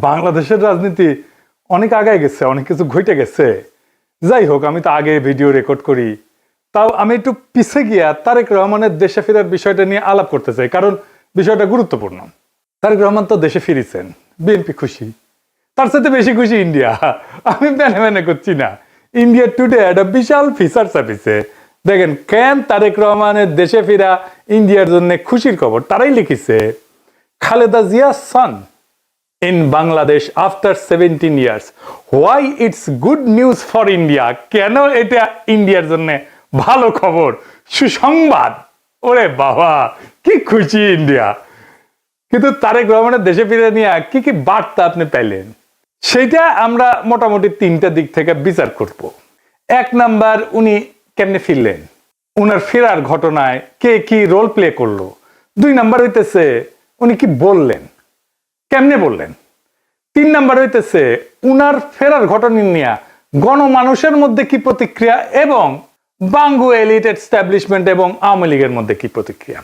বাংলাদেশের রাজনীতি অনেক আগায় গেছে, অনেক কিছু ঘটে গেছে। যাই হোক, আমি তো আগে ভিডিও রেকর্ড করি, তাও আমি একটু পিছে গিয়া তারেক রহমানের দেশে ফেরার বিষয়টা নিয়ে আলাপ করতে চাই, কারণ বিষয়টা গুরুত্বপূর্ণ। তারেক রহমান তো দেশে ফিরেছেন, বিএনপি খুশি, তার সাথে বেশি খুশি ইন্ডিয়া। আমি মেনে করছি না। ইন্ডিয়া টুডে একটা বিশাল ফিচার ছাপিছে, দেখেন কেন তারেক রহমানের দেশে ফিরা ইন্ডিয়ার জন্য খুশির খবর। তারাই লিখেছে, খালেদা জিয়া সন in Bangladesh after 17 years. Why it's good news for India? কেন এটা ইন্ডিয়ার জন্য ভালো খবর, সুসংবাদ। ওরে বাবা, কি খুশি ইন্ডিয়া। কিন্তু তারেক রহমানের দেশে ফিরে নিয়ে কি কি বার্তা আপনি পেলেন, সেইটা আমরা মোটামুটি তিনটা দিক থেকে বিচার করব। এক নাম্বার, উনি কেমনে ফিরলেন, উনার ফেরার ঘটনায় কে কি রোল প্লে করলো। দুই নাম্বার হইতেছে উনি কি বললেন, কেমনে বললেন। তিন নাম্বার হইতেছে উনার ফেরার ঘটনা নিয়ে গণমানুষের মধ্যে কি প্রতিক্রিয়া, এবং বাঙ্গু এলিট এস্টাবলিশমেন্ট এবং আওয়ামী লীগের মধ্যে কি প্রতিক্রিয়া।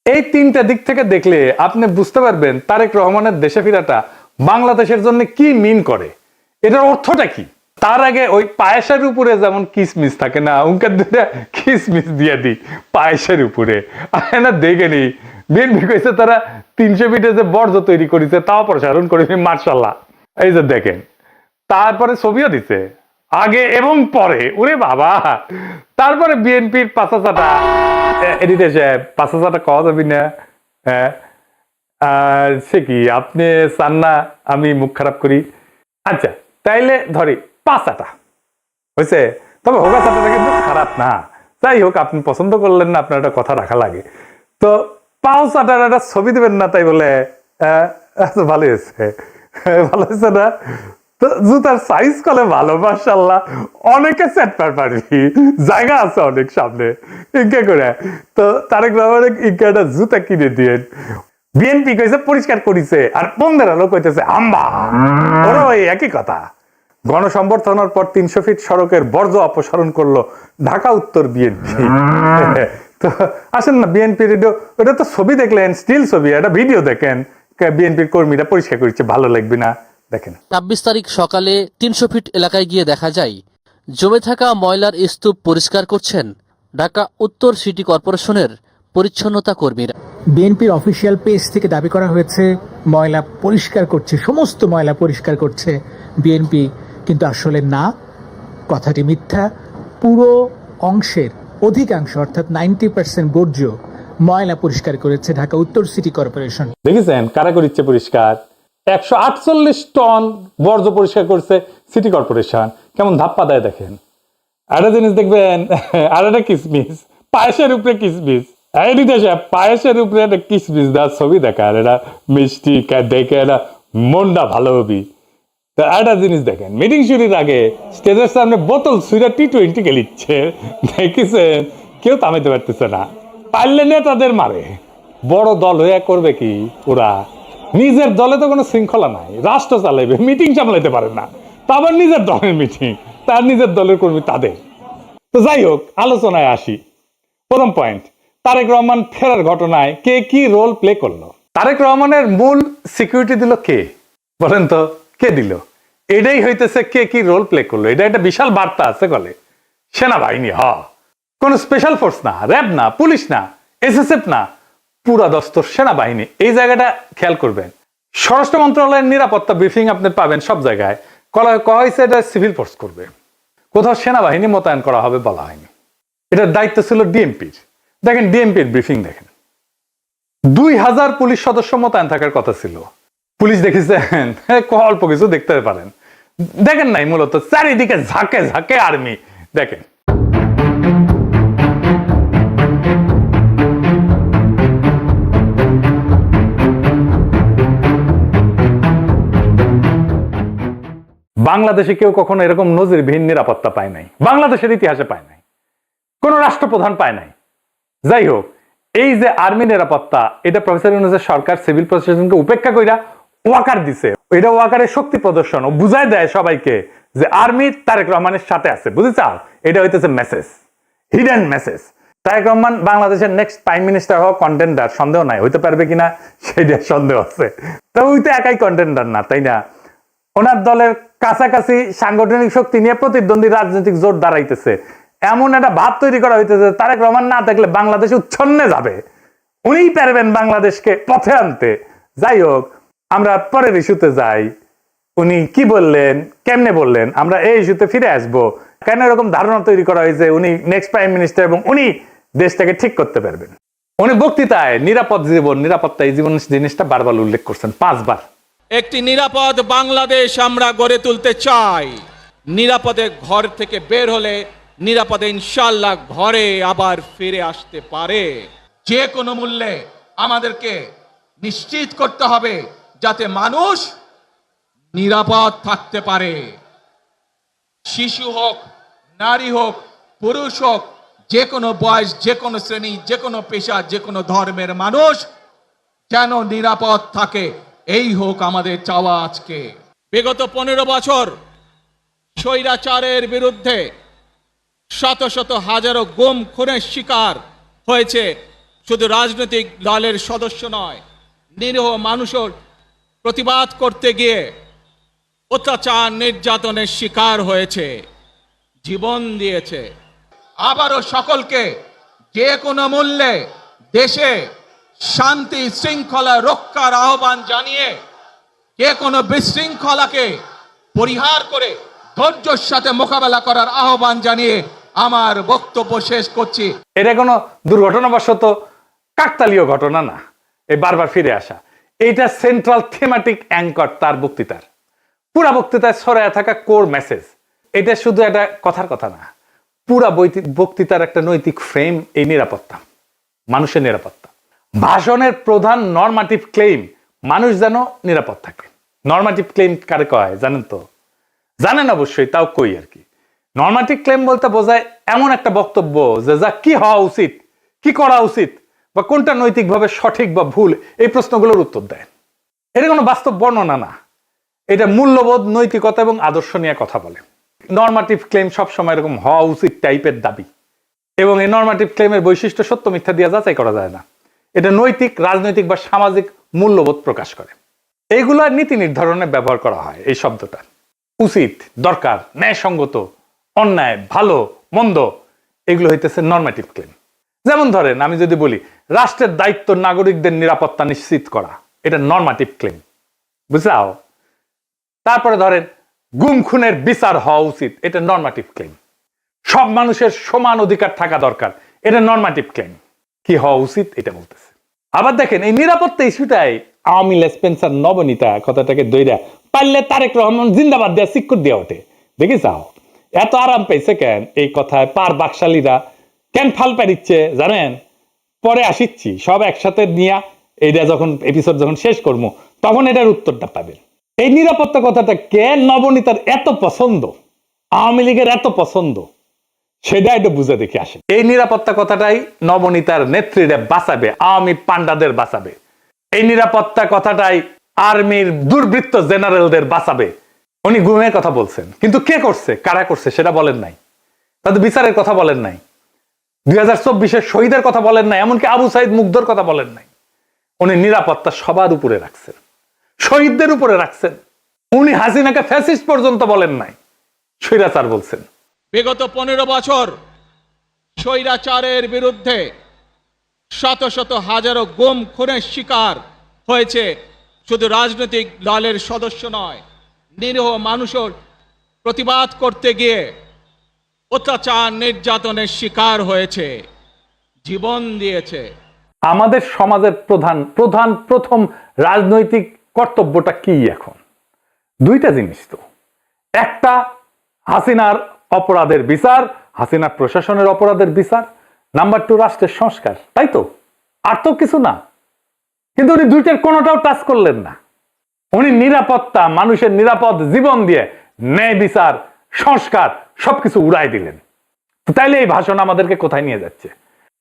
এই তিনটা দিক থেকে দেখলে আপনি বুঝতে পারবেন তারেক রহমানের দেশে ফেরাটা বাংলাদেশের জন্য কি মিন করে, এটার অর্থটা কি। তার আগে ওই পায়েসের উপরে যেমন কিসমিস থাকে না, উনকার দুটা কিসমিস দিয়ে দিই পায়েসের উপরে। না দেখে নি, বিএনপি কইছে তারা 300 ফিটে যে বর্জ্য তৈরি করেছে তাও প্রসারণ করেছে, মার্শাল্লাহ। এই যে দেখেন, তারপরে ছবিও দিছে আগে এবং পরে, ওরে বাবা। তারপরে বিএনপির পাঁচাচাটা এদিতে পাঁচাচাটা কওয়া যাবি না, হ্যাঁ সে কি আপনি চান না আমি মুখ খারাপ করি। আচ্ছা তাইলে ধরি পাঁচাটা হয়েছে, তবে হোগা চাটাটা কিন্তু খারাপ না। যাই হোক, আপনি পছন্দ করলেন না, আপনার একটা কথা রাখা লাগে। তো পাও চাটার একটা ছবি দেবেন না, তাই বলে ভালো হয়েছে, ভালো হয়েছে না। তো জুতার সাইজ কলে ভালো, মাশাআল্লাহ। অনেকে সেট পারবি, জায়গা আছে অনেক সামনে, ইনকা করে। তো তারেক রহমানের ইনকা একটা জুতা কিনে দিয়ে বিএনপি কইছে পরিষ্কার করিছে, আর 15 লোক কইতেছে আম্বা। ওরা ওই একই কথা। গণসংবর্ধনার পর 300 ফিট সড়কের বর্জ্য অপসারণ করলো ঢাকা উত্তর বিএনপি। তো আসেন না, বিএনপির ওটা তো ছবি দেখলেন, স্টিল ছবি, একটা ভিডিও দেখেন, বিএনপির কর্মীরা পরিষ্কার করছে, ভালো লাগবে না? দেখেন 26 তারিখ সকালে 300 ফিট এলাকায় গিয়ে দেখা যায় জমে থাকা ময়লার স্তূপ পরিষ্কার করছেন ঢাকা উত্তর সিটি কর্পোরেশনের পরিচ্ছন্নতা কর্মীরা। বিএনপির অফিসিয়াল পেজ থেকে দাবি করা হয়েছে ময়লা পরিষ্কার করছে, সমস্ত ময়লা পরিষ্কার করছে বিএনপি, কিন্তু আসলে না, কথাটি মিথ্যা। পুরো অংশের অধিকাংশ অর্থাৎ 90% বর্জ্য ময়লা পরিষ্কার করেছে ঢাকা উত্তর সিটি কর্পোরেশন। দেখেছেন কারা করিচ্ছে পরিষ্কার? 148 টন বর্জ্য পরিষ্কার করছে সিটি কর্পোরেশন। কেমন ধাপ্পা দেয় দেখেন। আরেকটা জিনিস দেখবেন, আর একটা কিসমিস, পায়েসের উপরে কিসমিস। পায়েসের উপরে একটা কিসমিস দেওয়ার ছবি দেখার, এটা মিষ্টি দেখে এটা মনটা ভালো হবি। তো একটা জিনিস দেখেন, মিটিং শুরুর আগে স্টেজের সামনে বোতল ছুঁড়ে T20 খেলিচ্ছে, দেখেছেন? কেউ থামাইতে পারতেছে না, পারলে নেতাদের মারে। বড় দল হয়ে করবে কি ওরা? নিজের দলে তো কোনো শৃঙ্খলা নাই, রাষ্ট্র চালাইবে, মিটিং সামলাইতে পারে না, তা আবার নিজের দলের মিটিং, তার নিজের দলের কর্মী তাদের। তো যাই হোক, আলোচনায় আসি। প্রথম পয়েন্ট, তারেক রহমান ফেরার ঘটনায় কে কি রোল প্লে করলো। তারেক রহমানের মূল সিকিউরিটি দিল কে, বলেন তো কে দিল? এটাই হইতেছে কে কি রোল প্লে করলো। এটা একটা বিশাল বার্তা আছে বলে। সেনাবাহিনী, কোন স্পেশাল ফোর্স না, র্যাব না, পুলিশ না, এসএসএফ না, পুরা দস্তর সেনাবাহিনী। এই জায়গাটা খেয়াল করবেন। স্বরাষ্ট্র মন্ত্রণালয়ের নিরাপত্তা ব্রিফিং আপনি পাবেন সব জায়গায়, কয়া হয়েছে এটা সিভিল ফোর্স করবে, কোথাও সেনাবাহিনী মোতায়েন করা হবে বলা হয়নি। এটার দায়িত্ব ছিল ডিএমপির। দেখেন ডিএমপির ব্রিফিং দেখেন, 2000 পুলিশ সদস্য মোতায়েন থাকার কথা ছিল। পুলিশ দেখেছেন অল্প কিছু দেখতে পারেন, দেখেন নাই, মূলত চারিদিকে ঝাঁকে ঝাঁকে আর্মি। দেখেন বাংলাদেশে কেউ কখনো এরকম নজিরবিহীন নিরাপত্তা পায় নাই, বাংলাদেশের ইতিহাসে পায় নাই, কোন রাষ্ট্রপ্রধান পায় নাই। যাই হোক, এই যে আর্মি নিরাপত্তা, এটা প্রফেসর ইউনূসের সরকার সিভিল প্রশাসনকে উপেক্ষা কইরা ওয়াকার দিছে। এটা ওয়াকারের শক্তি প্রদর্শন, ও বুঝাই দেয় সবাইকে যে আর্মি তারেক রহমানের সাথে আছে। বুঝেছাও? এটা হইতেছে message, hidden message. Tarique Rahman বাংলাদেশের নেক্সট প্রাইম মিনিস্টার হওয়া কন্টেন্ডার, সন্দেহ নাই। হইতে পারবে কিনা সেটা সন্দেহ আছে। তো ওই তো একাই কন্টেন্ডার না, তাই না? ওনার দলের কাছাকাছি সাংগঠনিক শক্তি নিয়ে প্রতিদ্বন্দ্বী রাজনৈতিক জোট দাঁড়াইতেছে, এমন একটা ভাব তৈরি করা হইতেছে তারেক রহমান না থাকলে বাংলাদেশ উচ্ছন্নে যাবে, উনিই পারবেন বাংলাদেশকে পথে আনতে। যাই হোক, আমরা পরের ইস্যুতে যাই। উনি কি বললেন, কেমনে বললেন, আমরা এই ইস্যুতে ফিরে আসব। কেন এরকম ধারণা তৈরি করা হয়েছে উনি নেক্সট প্রাইম মিনিস্টার এবং উনি দেশটাকে ঠিক করতে পারবেন? উনি বক্তৃতায় নিরাপদ জীবন, নিরাপত্তা এই জীবন জিনিসটা বারবার উল্লেখ করছেন, 5 বার। একটি নিরাপদ বাংলাদেশ আমরা গড়ে তুলতে চাই। নিরাপদে ঘর থেকে বের হলে নিরাপদে ইনশাআল্লাহ ঘরে আবার ফিরে আসতে পারে। যে কোনো মূল্যে আমাদেরকে নিশ্চিত করতে হবে যাতে মানুষ নিরাপদ থাকতে পারে। শিশু হোক, নারী হোক, পুরুষ হোক, যে কোনো বয়স, যে কোনো শ্রেণী, যে কোনো পেশা, যে কোনো ধর্মের মানুষ যেন নিরাপদ থাকে, এই হোক আমাদের চাওয়া আজকে। বিগত 15 বছর স্বৈরাচারের বিরুদ্ধে শত শত হাজারো গুম খুনের শিকার হয়েছে শুধু রাজনৈতিক দলের সদস্য নয়, নিরীহ মানুষের প্রতিবাদ করতে গিয়ে অত্যাচার নির্যাতনের শিকার হয়েছে, জীবন দিয়েছে। আবারও সকলকে যে কোনো মূল্যে দেশে শান্তি শৃঙ্খলা রক্ষার আহ্বান জানিয়ে যে কোনো বিশৃঙ্খলাকে পরিহার করে ধৈর্যের সাথে মোকাবেলা করার আহ্বান জানিয়ে আমার বক্তব্য শেষ করছি। এটা কোনো দুর্ঘটনাবশত কাকতালীয় ঘটনা না, এই বারবার ফিরে আসা, এইটা সেন্ট্রাল থিমেটিক অ্যাঙ্কর তার বক্তৃতার। পুরা বক্তৃতায় ছড়ায় থাকা কোর মেসেজ। এটা শুধু একটা কথার কথা না, পুরা বক্তৃতার একটা নৈতিক ফ্রেম এই নিরাপত্তা, মানুষের নিরাপত্তা। ভাষণের প্রধান নরমাটিভ ক্লেম মানুষ যেন নিরাপদ থাকে। নরমাটিভ ক্লেম কারে কয় জানেন তো? জানেন অবশ্যই, তাও কই আর কি। নরমাটিভ ক্লেম বলতে বোঝায় এমন একটা বক্তব্য যে যা কি হওয়া উচিত, কি করা উচিত, বা কোনটা নৈতিকভাবে সঠিক বা ভুল, এই প্রশ্নগুলোর উত্তর দেয়। এটা কোনো বাস্তব বর্ণনা না, এটা মূল্যবোধ, নৈতিকতা এবং আদর্শ নিয়ে কথা বলে। নরমাটিভ ক্লেম সবসময় এরকম হওয়া উচিত টাইপের দাবি, এবং এই নরমাটিভ ক্লেমের বৈশিষ্ট্য সত্য মিথ্যা দিয়ে যাচাই করা যায় না। এটা নৈতিক, রাজনৈতিক বা সামাজিক মূল্যবোধ প্রকাশ করে। এইগুলো নীতি নির্ধারণে ব্যবহার করা হয় এই শব্দটা। উচিত, দরকার, ন্যায়সঙ্গত, অন্যায়, ভালো, মন্দ, এগুলো হইতেছে নরমাটিভ ক্লেম। যেমন ধরেন, আমি যদি বলি রাষ্ট্রের দায়িত্ব নাগরিকদের নিরাপত্তা নিশ্চিত করা, এটা নরমাটিভ ক্লেম, বুঝলাও? তারপরে ধরেন গুম খুনের বিচার হওয়া উচিত, এটা নরমাটিভ ক্লেম। সব মানুষের সমান অধিকার থাকা দরকার, এটা নরমাটিভ ক্লেম। কি হওয়া উচিত এটা বলতেছে। আবার দেখেন, এই নিরাপত্তা ইস্যুটাই আওয়ামী লেসপেন্সার নবনীতা কথাটাকে দইরা পারলে তারেক রহমান জিন্দাবাদ দেওয়া সিক্কুর দেওয়া ওঠে। দেখি যাও এত আরাম পেয়েছে কেন এই কথায়, পার বাকশালীরা কেন ফাল পারিচ্ছে জানেন? পরে আসিচ্ছি, সব একসাথে নিয়ে এইটা যখন এপিসোড যখন শেষ করবো তখন এটার উত্তরটা পাবেন। এই নিরাপত্তা কথাটা কেন নবনীতার এত পছন্দ, আওয়ামী লীগের এত পছন্দ, সেটা একটু বুঝে দেখে আসেন। এই নিরাপত্তা কথাটাই নবনীতার নেত্রীরা বাঁচাবে, আওয়ামী পান্ডাদের বাঁচাবে। এই নিরাপত্তা কথাটাই আর্মির দুর্বৃত্ত জেনারেলদের বাঁচাবে। উনি গুমের কথা বলছেন, কিন্তু কে করছে, কারা করছে সেটা বলেন নাই। তাদের বিচারের কথা বলেন নাই, 2024-এর শহীদের কথা বলেন নাই, এমনকি আবু সাইদ মুগ্ধর কথা বলেন নাই। উনি নিরাপত্তা সবার উপরে রাখছেন, শহীদদের উপরে রাখছেন। উনি হাসিনাকে ফ্যাসিস্ট পর্যন্ত বলেন নাই, স্বৈরাচার বলছেন। বিগত 15 বছর স্বৈরাচারের বিরুদ্ধে শত শত হাজারো গুম খুনের শিকার হয়েছে শুধু রাজনৈতিক দলের সদস্য নয়, নিরীহ মানুষের প্রতিবাদ করতে গিয়ে অত্যাচার নির্যাতনের শিকার হয়েছে, জীবন দিয়েছে। আমাদের সমাজের প্রথম রাজনৈতিক কর্তব্যটা কি এখন? দুইটা জিনিস তো। একটা হাসিনার অপরাধের বিচার, হাসিনার প্রশাসনের অপরাধের বিচার। নাম্বার 2 রাষ্ট্রের সংস্কার, তাই তো? আর তো কিছু না। কিন্তু উনি দুইটার কোনোটাও টাচ করলেন না। উনি নিরাপত্তা, মানুষের নিরাপদ জীবন দিয়ে ন্যায় বিচার, সংস্কার সবকিছু উড়াই দিলেন। তো তাইলে এই ভাষণ আমাদেরকে কোথায় নিয়ে যাচ্ছে?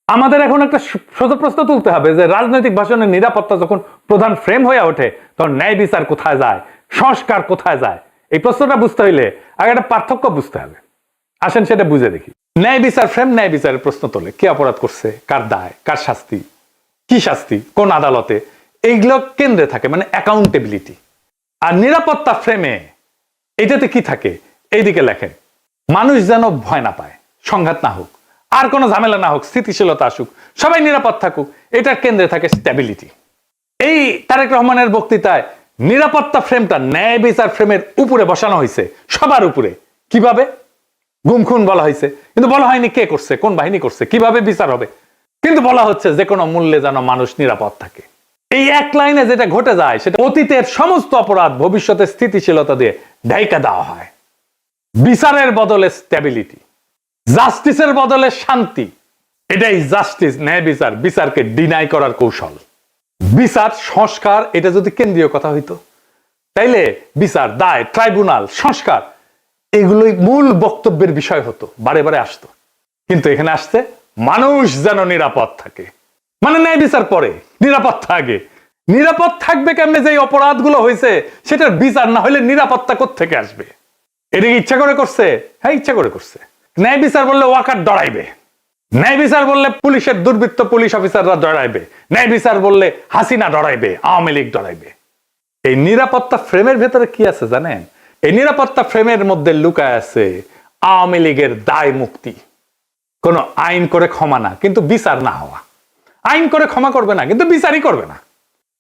আমাদের এখন একটা সোজা প্রশ্ন তুলতে হবে যে রাজনৈতিক ভাষণের নিরাপত্তা যখন প্রধান ফ্রেম হয়ে ওঠে তখন ন্যায় বিচার কোথায় যায়, সংস্কার কোথায় যায়? এই প্রশ্নটা বুঝতে হইলে আগে একটা পার্থক্য বুঝতে হবে। আসেন সেটা বুঝে দেখি। ন্যায় বিচার ফ্রেম ন্যায় বিচারের প্রশ্ন তোলে, কে অপরাধ করছে, কার দায়, কার শাস্তি, কি শাস্তি, কোন আদালতে, এইগুলো কেন্দ্রে থাকে, মানে অ্যাকাউন্টেবিলিটি। আর নিরাপত্তা ফ্রেমে এটাতে কি থাকে? এইদিকে লেখেন, মানুষ যেন ভয় না পায়, সংঘাত না হোক, আর কোনো ঝামেলা না হোক, স্থিতিশীলতা আসুক, সবাই নিরাপদ থাকুক, এটার কেন্দ্রে থাকে স্ট্যাবিলিটি। এই তারেক রহমানের বক্তৃতায় নিরাপত্তা ফ্রেমটা ন্যায় বিচার ফ্রেমের উপরে বসানো হয়েছে, সবার উপরে। কিভাবে? গুম খুন বলা হয়েছে, কিন্তু বলা হয়নি কে করছে, কোন বাহিনী করছে, কিভাবে বিচার হবে। কিন্তু বলা হচ্ছে যে কোনো মূল্যে যেন মানুষ নিরাপদ থাকে। এই এক লাইনে যেটা ঘটে যায় সেটা অতীতের সমস্ত অপরাধ ভবিষ্যতে স্থিতিশীলতা দিয়ে ঢাইকা দেওয়া হয়। বিচারের বদলে স্ট্যাবিলিটি, জাস্টিসের বদলে শান্তি। এটাই জাস্টিস, ন্যায় বিচার, বিচারকে ডিনাই করার কৌশল। বিচার সংস্কার এটা যদি কেন্দ্রীয় কথা হইতো, তাইলে বিচার, দায়, ট্রাইব্যুনাল, সংস্কার এগুলোই মূল বক্তব্যের বিষয় হতো, বারে বারে আসতো। কিন্তু এখানে আসছে মানুষ যেন নিরাপদ থাকে, মানে ন্যায় বিচার পরে, নিরাপত্তা আগে। নিরাপদ থাকবে কেমনে? যে অপরাধগুলো হয়েছে সেটার বিচার না হলে নিরাপত্তা কোত্থেকে আসবে? এটা কি ইচ্ছা করে করছে? হ্যাঁ, ইচ্ছা করে করছে। ন্যায় বিচার বললে ওয়াকার ডরাইবে, ন্যায় বিচার বললে পুলিশের দুর্বৃত্ত পুলিশ অফিসাররা ডরাইবে, ন্যায় বিচার বললে হাসিনা ডরাইবে, আওয়ামী লীগ ডরাইবে। এই নিরাপত্তা ফ্রেমের ভেতরে কি আছে জানেন? এই নিরাপত্তা ফ্রেমের মধ্যে লুকায় আছে আওয়ামী লীগের দায় মুক্তি। কোন আইন করে ক্ষমা না, কিন্তু বিচার না হওয়া। আইন করে ক্ষমা করবে না, কিন্তু বিচারই করবে না।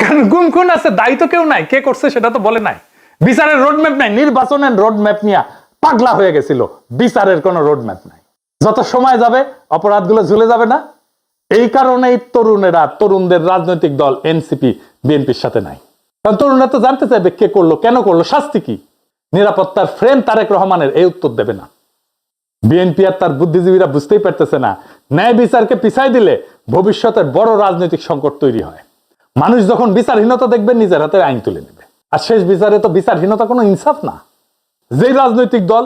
কারণ গুম খুন আছে, দায়ী তো কেউ নাই, কে করছে সেটা তো বলে নাই। বিচারের রোডম্যাপ নাই, নির্বাচনের রোডম্যাপ নিয়ে পাগলা হয়ে গেছিল। বিচারের কোনো রোডম্যাপ নাই। যত সময় যাবে অপরাধগুলো ঝুলে যাবে না। এই কারণেই তরুণদের রাজনৈতিক দল এনসিপি বিএনপির সাথে নাই। কারণ তরুণরা তো জানতে চাইবে কে করলো, কেন করলো, শাস্তি কি। নিরাপত্তার ফ্রেম তারেক রহমানের এই উত্তর দেবে না। বিএনপি আর তার বুদ্ধিজীবীরা বুঝতেই পারতেছে না, ন্যায় বিচারকে পিছাই দিলে ভবিষ্যতের বড় রাজনৈতিক সংকট তৈরি হয়। মানুষ যখন বিচারহীনতা দেখবে নিজের হাতে আইন তুলে নেবে। আর শেষ বিচারে তো বিচারহীনতা কোনো ইনসাফ না। যে রাজনৈতিক দল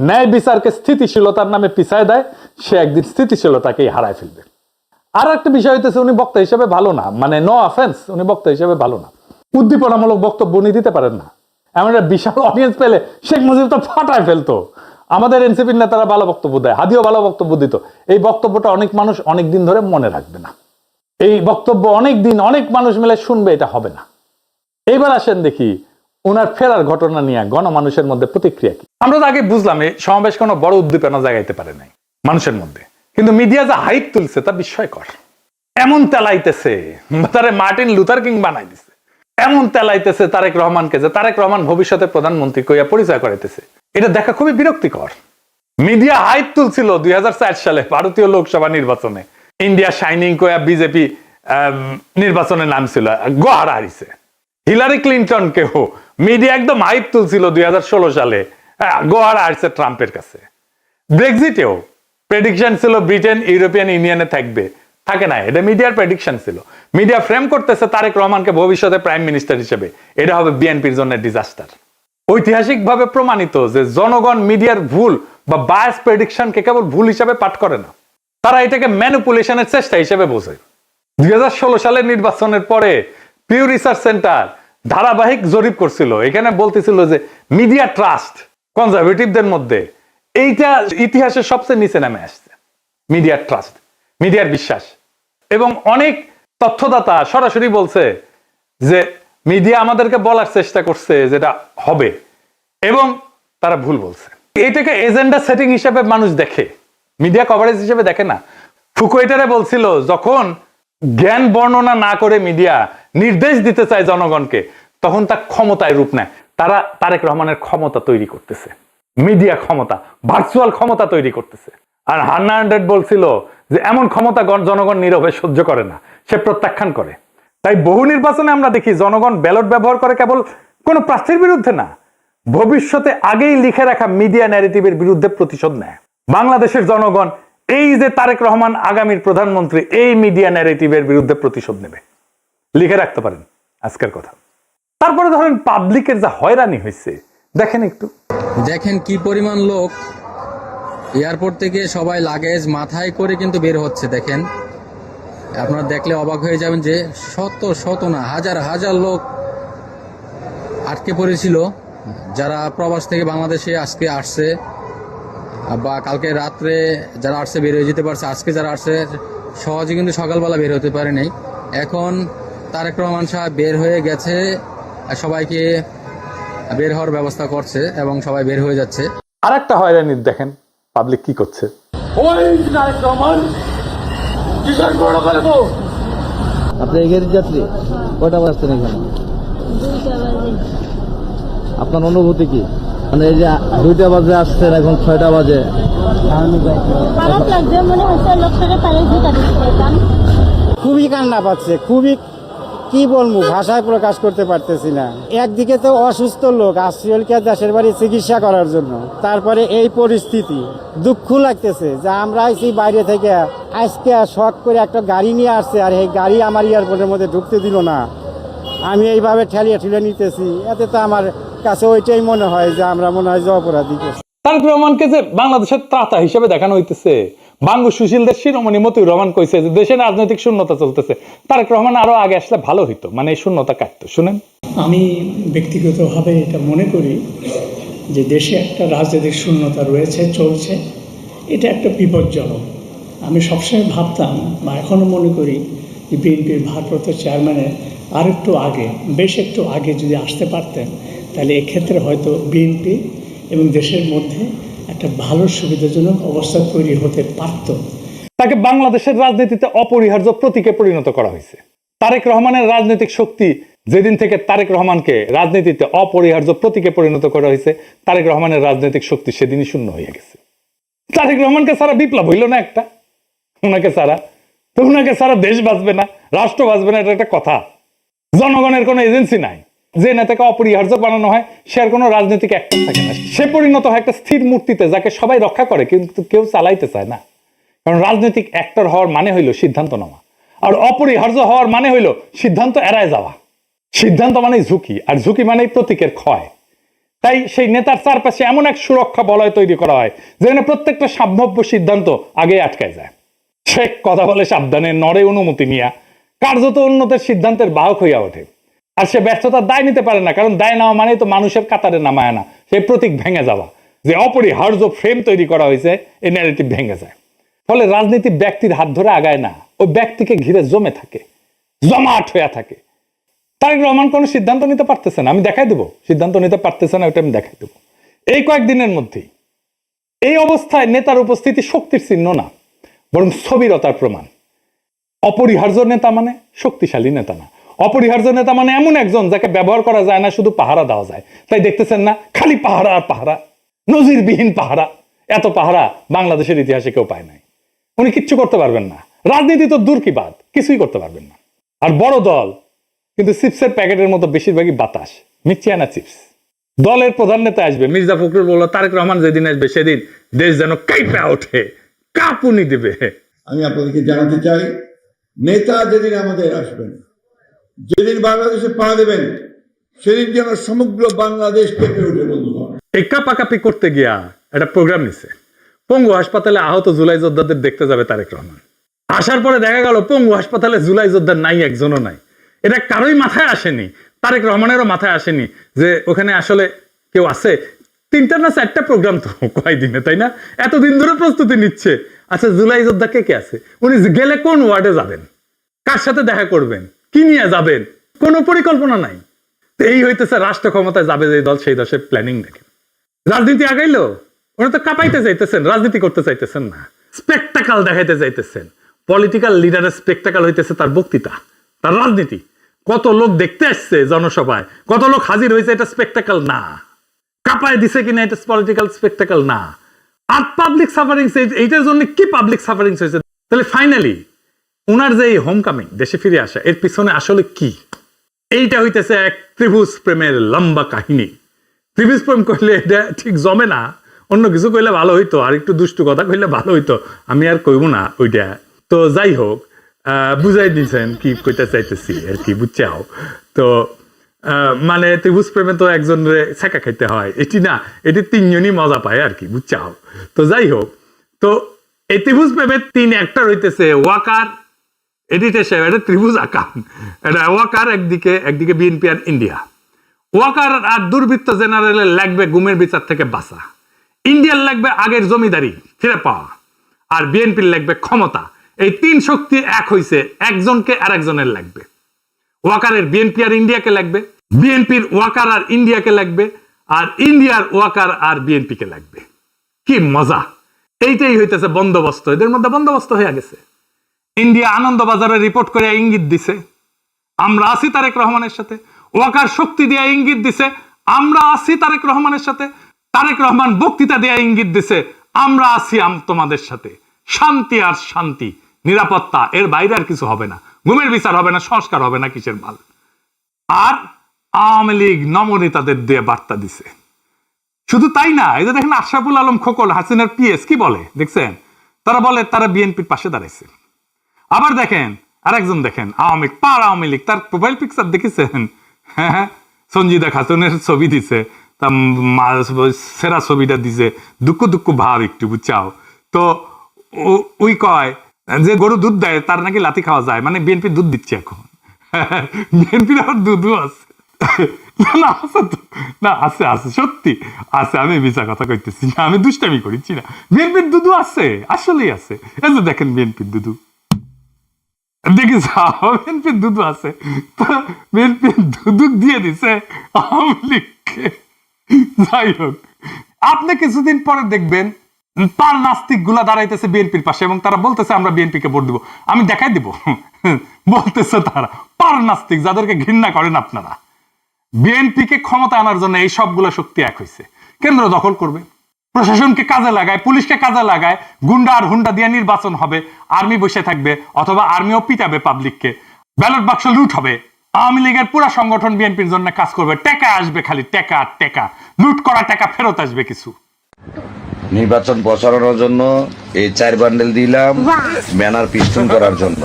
ন্যায় বিচারকে স্থিতিশীলতার নামে পিছায় দেয়, সে একদিন স্থিতিশীলতাকেই হারায় ফেলবে। আর একটা বিষয় হইতেছে, উনি বক্তা হিসেবে ভালো না, মানে নো অফেন্স, উনি বক্তা হিসেবে ভালো না। উদ্দীপনামূলক বক্তব্য উনি দিতে পারেন না। এমন একটা বিশাল অডিয়েন্স পেলে শেখ মুজিব তো ফাটায় ফেলতো। আমাদের এনসিপির নেতারা ভালো বক্তব্য দেয়, হাদিও ভালো বক্তব্য দিত। এই বক্তব্যটা অনেক মানুষ অনেক দিন ধরে মনে রাখবে না। এই বক্তব্য অনেক দিন অনেক মানুষ মিলে শুনবে, এটা হবে না। এইবার আসেন দেখি ওনার ফেরার ঘটনা নিয়ে গণমানুষের মধ্যে প্রতিক্রিয়া কি। আমরা তো আগে বুঝলাম এই সমাবেশ কোনো বড় উদ্দীপনা জাগাইতে পারে নাই মানুষের মধ্যে, কিন্তু মিডিয়া যা হাইপ তুলছে তা বিস্ময়কর। এমন তেলাইতেছে, তারে মার্টিন লুথার কিং বানাই দিছে। এমন তেলাইতেছে তারেক রহমানকে যে তারেক রহমান ভবিষ্যতে প্রধানমন্ত্রী কইয়া পরিচয় করাইতেছে। এটা দেখা খুবই বিরক্তিকর। মিডিয়া হাইপ তুলছিল 2004 সালে ভারতীয় লোকসভা নির্বাচনে, ইন্ডিয়া শাইনিং কইয়া বিজেপি নির্বাচনে নামছিল, গোহারা হারিছে। হিলারি ক্লিন্টন কেও মিডিয়া একদম হাইপ তুলছিল 2016 সালে, গোহারা হারছে ট্রাম্পের কাছে। ব্রেক্সিটেও প্রেডিকশন ছিল ব্রিটেন ইউরোপিয়ান ইউনিয়নে থাকবে, থাকে না। এটা মিডিয়ার প্রেডিকশন ছিল। মিডিয়া ফ্রেম করতেছে তারেক রহমানকে ভবিষ্যতে প্রাইম মিনিস্টার হিসেবে, এটা হবে বিএনপির জন্য ডিজাস্টার। ঐতিহাসিকভাবে প্রমাণিত যে জনগণ মিডিয়ার ভুল বা বায়াস প্রেডিকশনকে কেবল ভুল হিসাবে পাঠ করে না, তারা এটাকে ম্যানিপুলেশনের চেষ্টা হিসেবে বোঝে। 2016 সালের নির্বাচনের পরে পিউ রিসার্চ সেন্টার ধারাবাহিক জরিপ করছিল, এখানে বলতেছিল যে মিডিয়া ট্রাস্ট কনজারভেটিভদের মধ্যে এইটা ইতিহাসের সবচেয়ে নিচে নামে আসছে। মিডিয়ার ট্রাস্ট, মিডিয়ার বিশ্বাস। এবং অনেক তথ্যদাতা সরাসরি বলছে যে মিডিয়া আমাদেরকে বলার চেষ্টা করছে যেটা হবে, এবং তারা ভুল বলছে। এটাকে এজেন্ডা সেটিং হিসেবে মানুষ দেখে, মিডিয়া কভারেজ হিসেবে দেখে না। ফুকুয়েটারে বলছিল যখন জ্ঞান বর্ণনা না করে মিডিয়া নির্দেশ দিতে চায় জনগণকে, তখন তা ক্ষমতায় রূপ নেয়। তারা তারেক রহমানের ক্ষমতা তৈরি করতেছে, মিডিয়া ক্ষমতা, ভার্চুয়াল ক্ষমতা তৈরি করতেছে। আর হান্না হান্ড্রেড বলছিল যে এমন ক্ষমতা জনগণ নীরবে সহ্য করে না, সে প্রত্যাখ্যান করে। তাই বহু নির্বাচনে আমরা দেখি জনগণ ব্যালট ব্যবহার করে কেবল কোন প্রার্থীর বিরুদ্ধে না, ভবিষ্যতে আগেই লিখে রাখা মিডিয়া ন্যারেটিভের বিরুদ্ধে প্রতিশোধ নেয়। বাংলাদেশের জনগণ এই যে তারেক রহমান আগামীর প্রধানমন্ত্রী, এই মিডিয়া ন্যারেটিভের বিরুদ্ধে প্রতিশোধ নেবে, লিখে রাখতে পারেন আজকের কথা। তারপরে ধরেন পাবলিকের যা হয়রানি হয়েছে দেখেন একটু, দেখেন কি পরিমাণ লোক এয়ারপোর্ট থেকে সবাই লাগেজ মাথায় করে কিন্তু বের হচ্ছে। দেখেন, আপনারা দেখলে অবাক হয়ে যাবেন যে শত শত না হাজার হাজার লোক আটকে পড়েছিল, যারা প্রবাস থেকে বাংলাদেশে আজকে আসছে বা কালকে রাত্রে যারা আসছে বের হয়ে যেতে পারছে, আজকে যারা আসছে সহজে কিন্তু সকালবেলা বের হতে পারে নাই। এখন তারেক রহমান সাহেব বের হয়ে গেছে সবাইকে বের হওয়ার ব্যবস্থা করছে এবং সবাই বের হয়ে যাচ্ছে। আর একটা হয়রানি দেখেন পাবলিক কি করছে। আপনি এই গাড়ির যাত্রী কয়টা বাজছেন এখানে? 2টা বাজে। আপনার অনুভূতি কি? মানে এই যে 2টা বাজে আসছেন, এখন 6টা বাজে। খারাপ লাগছে, মনে হচ্ছে লোকটাকে পারে ঢুকা দিতে পারতাম। খুবই কান্না পাচ্ছে, খুবই কি বলবো, ভাষায় প্রকাশ করতে পারতেছি না। একদিকে তো অসুস্থ লোক আসছিলকে দেশের বাড়ি চিকিৎসা করার জন্য, তারপরে এই পরিস্থিতি, দুঃখ লাগতেছে যে আমরা আইছি বাইরে থেকে, আজকে শখ করে একটা গাড়ি নিয়ে আসছে আর এই গাড়ি আমার এয়ারপোর্টের মধ্যে ঢুকতে দিল না। আমি এইভাবে ঠেলিয়ে ঠেলে নিতেছি, এতে তো আমার কাছে ওইটাই মনে হয় যে আমরা মনে হয় যে অপরাধী। তারেক রহমানকে যে বাংলাদেশের ত্রাতা হিসেবে দেখানো হইতেছে, বাঙ্গু সুশীলদের শিরোমণি মতিউর রহমান কইছে যে দেশে রাজনৈতিক শূন্যতা চলতেছে, তারেক রহমান আরো আগে আসলে ভালো হইতো, মানে এই শূন্যতা কাটতো। শুনেন, আমি ব্যক্তিগতভাবে এটা মনে করি যে দেশে একটা রাজনৈতিক শূন্যতা রয়েছে, চলছে, এটা একটা বিপজ্জনক। আমি সবসময় ভাবতাম বা এখনও মনে করি যে বিএনপির ভারপ্রাপ্ত চেয়ারম্যানের আর একটু আগে, বেশ একটু আগে যদি আসতে পারতেন, তাহলে এক্ষেত্রে হয়তো বিএনপি এবং দেশের মধ্যে একটা ভালো সুবিধাজনক অবস্থা তৈরি হতে পারত। তাকে বাংলাদেশের রাজনীতিতে অপরিহার্য প্রতীকে পরিণত করা হয়েছে। তারেক রহমানের রাজনৈতিক শক্তি যেদিন থেকে তারেক রহমানকে রাজনীতিতে অপরিহার্য প্রতীকে পরিণত করা হয়েছে, তারেক রহমানের রাজনৈতিক শক্তি সেদিনই শূন্য হয়ে গেছে। তারেক রহমানকে ছাড়া বিপ্লব হইল না একটা, ওনাকে ছাড়া তো ওনাকে ছাড়া দেশ বাঁচবে না, রাষ্ট্র বাঁচবে না, এটা একটা কথা। জনগণের কোনো এজেন্সি নাই, যে নেতাকে অপরিহার্য বানানো হয় সে আর কোনো রাজনৈতিক অ্যাক্টর থাকে না, সে পরিণত হয় একটা স্থির মূর্তিতে যাকে সবাই রক্ষা করে কিন্তু কেউ চালাইতে চায় না। কারণ রাজনৈতিক অ্যাক্টর হওয়ার মানে হইল সিদ্ধান্ত নেওয়া, আর অপরিহার্য হওয়ার মানে হইল সিদ্ধান্ত এড়ায় যাওয়া। সিদ্ধান্ত মানেই ঝুঁকি, আর ঝুঁকি মানেই প্রতীকের ক্ষয়। তাই সেই নেতার চারপাশে এমন এক সুরক্ষা বলয় তৈরি করা হয় যেখানে প্রত্যেকটা সম্ভাব্য সিদ্ধান্ত আগে আটকায় যায়। সে কথা বলে সাবধানে, নড়ে অনুমতি নিয়া, কার্যত উন্নতের সিদ্ধান্তের বাহক হইয়া ওঠে। আর সে ব্যর্থতার দায় নিতে পারে না, কারণ দায় নেওয়া মানে তো মানুষের কাতারে নামায় না, সেই প্রতীক ভেঙে যাওয়া, যে অপরিহার্য ফ্রেম তৈরি করা হয়েছে, এই ন্যারেটিভ ভেঙে যায়। ফলে রাজনীতি ব্যক্তির হাত ধরে আগায় না, ওই ব্যক্তিকে ঘিরে জমে থাকে, জমাট হইয়া থাকে। তারেক রহমান কোনো সিদ্ধান্ত নিতে পারতেছে না, আমি দেখাই দেবো সিদ্ধান্ত নিতে পারতেছে না, ওটা আমি দেখাই দেবো এই কয়েকদিনের মধ্যেই। এই অবস্থায় নেতার উপস্থিতি শক্তির চিহ্ন না, বরং স্থবিরতার প্রমাণ। অপরিহার্য নেতা মানে শক্তিশালী নেতা না, অপরিহার্য নেতা মানে এমন একজন যাকে ব্যবহার করা যায় না, শুধু পাহারা দেওয়া যায়। তাই দেখতেছেন না, খালি পাহারা আর পাহারা, নজিরবিহীন পাহারা। এত পাহারা বাংলাদেশের ইতিহাসে কেউ পায় নাই। উনি কিচ্ছু করতে পারবেন না, রাজনীতি তো দূর কি বাদ, কিছুই করতে পারবেন না। আর বড় দল কিন্তু চিপসের প্যাকেটের মতো বেশিরভাগই বাতাস, মিথিয়ানা চিপস। দলের প্রধান নেতা আসবে, মির্জা ফখরুল বলল তারেক রহমান যেদিন আসবে সেদিন দেশ যেন কাঁপে ওঠে, কাঁপুনি দিবে। আমি আপনাদেরকে জানাতে চাই, নেতা যেদিন আমাদের আসবেন, যেদিন বাংলাদেশে পা দেবেন, সেদিন যেন সমগ্র বাংলাদেশ কেঁপে উঠে। বন্ধুগণ, এই কাপাকাপি করতে গিয়া একটা প্রোগ্রাম নিছে, পঙ্গু হাসপাতালে আহত জুলাই যোদ্ধাদের দেখতে যাবে তারেক রহমান। আসার পরে দেখা গেল পঙ্গু হাসপাতালে জুলাই যোদ্ধার নাই, একজনও নাই। এটা কারোই মাথায় আসেনি, তারেক রহমানেরও মাথায় আসেনি যে ওখানে আসলে কেউ আছে। 3টা না 4টা প্রোগ্রাম তো কয়দিনে, তাই না? এতদিন ধরে প্রস্তুতি নিচ্ছে। আচ্ছা, জুলাই যোদ্ধা কে কে আছে? উনি গেলে কোন ওয়ার্ডে যাবেন, কার সাথে দেখা করবেন, কি নিয়ে যাবেন, কোনো পরিকল্পনা নাই। তো এই হইতেছে রাষ্ট্র ক্ষমতায় যাবে যে দল, সেই দশের প্ল্যানিং দেখেন। রাজনীতি আগাইলো, ওরা তো কাঁপাইতে চাইতেছেন, রাজনীতি করতে চাইতেছেন না, স্পেকটাকাল দেখাইতে চাইতেছেন। পলিটিক্যাল লিডারের স্পেকটাকাল হইতেছে তার বক্তৃতা, তার রাজনীতি। কত লোক দেখতে আসছে জনসভায়, কত লোক হাজির হয়েছে, এটা স্পেকটাকাল না। কাঁপায় দিছে কিনা, এটা পলিটিক্যাল স্পেকটাকাল না। আর পাবলিক সাফারিংস, এইটার জন্য কি পাবলিক সাফারিংস হয়েছে? তাহলে ফাইনালি ওনার যে হোম কামিং, দেশে ফিরে আসা, এর পিছনে আসলে কি? এইটা হইতেছে এক ত্রিভুজ প্রেমের লম্বা কাহিনী। ত্রিভুজ প্রেম করলে এটা ঠিক জমে না, অন্য কিছু কইলে ভালো হইতো, আর একটু দুষ্টু কথা কইলে ভালো হইতো, আমি আর কইব না ওইটা। তো যাই হোক, বুঝাই দিয়েছেন কি কইতে চাইতেছি আর কি, বুঝছাও তো। মানে ত্রিভুজ প্রেমে তো একজনের ছেঁকা খাইতে হয়, এটি না, এটি 3জনই মজা পায় আর কি, বুঝছাও। তো যাই হোক, তো এই ত্রিভুজ প্রেমের 3 অ্যাক্টর হইতেছে ওয়াকার, এডিটর সাহেব, এটা ত্রিভুজ আকাম, এটা ওয়াকার একদিকে বিএনপি আর ইন্ডিয়া। ওয়াকার আর দুর্বৃত্ত জেনারেলের লাগবে গুমের বিচার থেকে বাঁচা, ইন্ডিয়ার লাগবে আগের জমিদারি ফিরে পাওয়া, আর বিএনপির লাগবে ক্ষমতা। এই 3 শক্তি এক হইছে, একজনকে আর একজনের লাগবে। ওয়াকারের বিএনপি আর ইন্ডিয়াকে লাগবে, বিএনপির ওয়াকার আর ইন্ডিয়াকে লাগবে, আর ইন্ডিয়ার ওয়াকার আর বিএনপি কে লাগবে। কি মজা! এইটাই হইতেছে বন্দোবস্ত, এদের মধ্যে বন্দোবস্ত হয়ে গেছে। ইন্ডিয়া আনন্দবাজারে রিপোর্ট করে ইঙ্গিত দিছে আমরা আছি তারেক রহমানের সাথে, ওয়াকার শক্তি দিয়ে ইঙ্গিত দিছে আমরা আছি তারেক রহমানের সাথে, তারেক রহমান বক্তৃতা দিয়ে ইঙ্গিত দিছে আমরা আছি তোমাদের সাথে। শান্তি আর শান্তি, নিরাপত্তা, এর বাইরে আর কিছু হবে না। ঘুমের বিচার হবে না, সংস্কার হবে না, কিসের মাল। আর আওয়ামী লীগ নমনেতাদের দিয়ে বার্তা দিছে। শুধু তাই না, এই যে দেখেন আশরাফুল আলম খোকন, হাসিনার পিএস, কি বলে দেখছেন? তারা বলে তারা বিএনপির পাশে দাঁড়াইছে। আবার দেখেন আরেকজন, দেখেন আওয়ামী লীগ, তার প্রোফাইল পিকচার দেখেছেন? হ্যাঁ, সঞ্জিদা খাতুনের ছবি দিছে, তার সেরা ছবিটা দিছে, দুঃখ ভাব একটু, বুঝছাও তো। ওই কয় যে গরু দুধ দেয় তার নাকি লাথি খাওয়া যায়, মানে বিএনপি দুধ দিচ্ছে এখন। বিএনপির আবার দুধও আছে। না আছে আছে, সত্যি আছে, আমি মিছা কথা কইতেছি না, আমি দুষ্টামি করিছি না। বিএনপির দুধু আছে, আসলেই আছে। এই যে দেখেন বিএনপির দুধু, দেখিস বিএনপির দুধু আছে। বিএনপির দুধু দিয়ে দিছে আওয়ামী লীগকে। যাই হোক, আপনি কিছুদিন পরে দেখবেন পার নাস্তিক গুলা দাঁড়াইতেছে বিএনপির পাশে এবং তারা বলতেছে আমরা বিএনপিকে ভোট দিব। আমি দেখাই দিব, বলতেছে তারা পার নাস্তিক, যাদেরকে ঘৃণা করেন আপনারা। বিএনপিকে ক্ষমতা আনার জন্য এই সবগুলো শক্তি এক হয়েছে। কেন্দ্র দখল করবে, প্রশাসনকে কাজে লাগায়, পুলিশকে কাজে লাগায়, গুন্ডা আর হুন্ডা দিয়ে নির্বাচন হবে, আর্মি বসে থাকবে অথবা আর্মিও পিটাবে পাবলিককে, ব্যালট বাক্স লুট হবে। আওয়ামী লীগের পুরো সংগঠন বিএনপির জন্য কাজ করবে, টাকা আসবে, খালি টাকা আর টাকা, লুট করা টাকা ফেরত আসবে কিছু। নির্বাচন প্রচারণার জন্য এই 4 বান্ডেল দিলাম ব্যানার পিস্টন করার জন্য।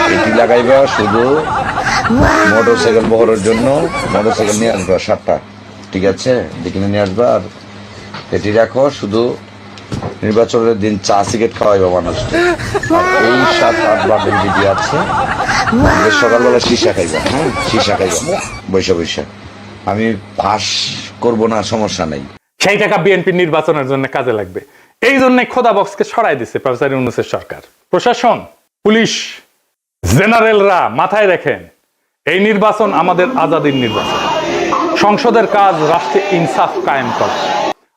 আর এটি লাগাইবা শুধু মোটরসাইকেল বহরের জন্য, মোটরসাইকেল নিয়ে আসবা 7টা, ঠিক আছে, দেখে নিয়ে আসবা। আর এটি রাখো শুধু নির্বাচনের দিন চা সিগারেট খাওয়াইবা মানুষকে। আর এই 7-8 বান্ডেল যদি আছে, সকালবেলা সীসা খাইবা, হ্যাঁ সীসা খাইবা বৈশা। আমি পাস করবো না, সমস্যা নেই। সেই টাকা বিএনপি নির্বাচনের জন্য কাজে লাগবে। এই জন্য খোদা বক্সকে সরাই দিছে প্রফেসর ইউনূসের সরকার। প্রশাসন, পুলিশ, জেনারেলরা মাথায় রাখেন, এই নির্বাচন আমাদের আজাদির নির্বাচন। সংসদের কাজ রাষ্ট্রে ইনসাফ কায়েম করা।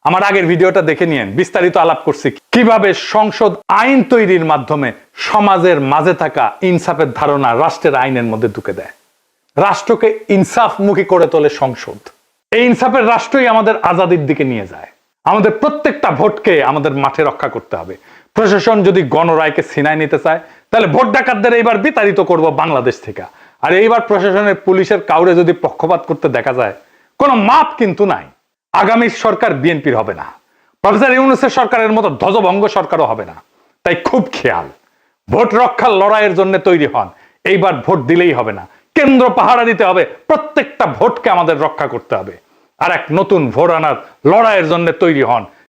আমার আগের ভিডিওটা দেখে নিয়েন, বিস্তারিত আলাপ করছি কিভাবে সংসদ আইন তৈরির মাধ্যমে সমাজের মাঝে থাকা ইনসাফের ধারণা রাষ্ট্রের আইনের মধ্যে ঢুকে দেয়। রাষ্ট্রকে ইনসাফমুখী করে তোলে সংসদ। এই ইনসাফের রাষ্ট্রই আমাদের আজাদির দিকে নিয়ে যায়। আমাদের প্রত্যেকটা ভোটকে আমাদের মাঠে রক্ষা করতে হবে। প্রশাসন যদি গণরায়কে ছিনায় নিতে চায়, তাহলে ভোট ডাকাতদের এইবার বিতাড়িত করব বাংলাদেশ থেকে। আর এইবার প্রশাসনের, পুলিশের কাউরে যদি পক্ষপাত করতে দেখা যায়, কোনো মাপ কিন্তু নাই। আগামীর সরকার বিএনপির হবে না, প্রফেসর ইউনূসের সরকারের মতো ধ্বজভঙ্গ সরকারও হবে না। তাই খুব খেয়াল, ভোট রক্ষার লড়াইয়ের জন্য তৈরি হন। এইবার ভোট দিলেই হবে না, কেন্দ্র পাহারা দিতে হবে, প্রত্যেকটা ভোটকে আমাদের রক্ষা করতে হবে। আর এক নতুন ভোট আনার লড়াইয়ের জন্য তৈরি হন।